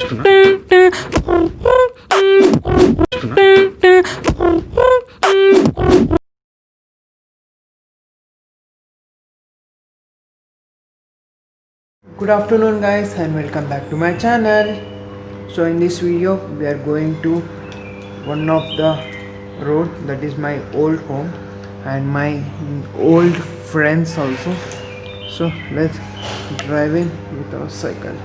Good afternoon guys and welcome back to my channel. So in this video we are going to one of the road, that is my old home and my old friends also. So let's drive in with our cycle.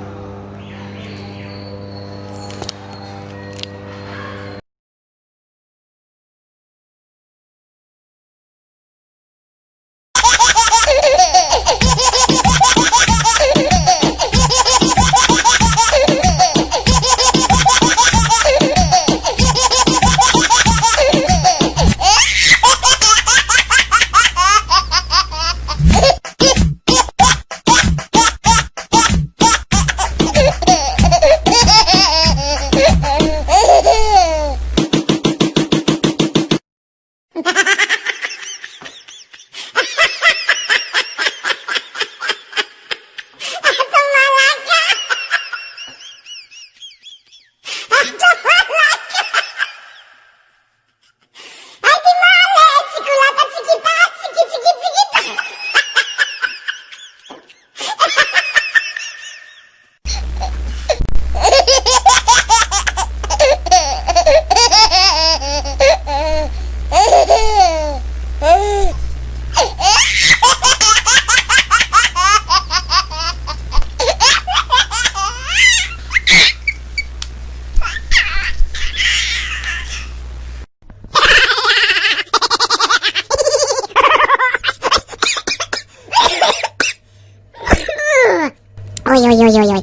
Oi, oi, oi, oi, oi.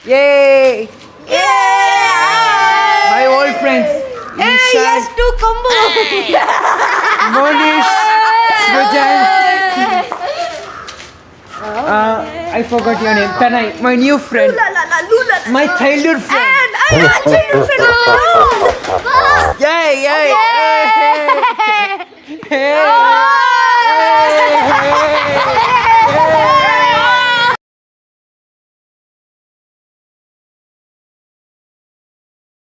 Yay! My old friends. Yes, to combo. Monish, Srujan. I forgot your name. Tanai, my new friend. My childhood friend. And I am a childhood friend. Yay, yay, yay. Hey.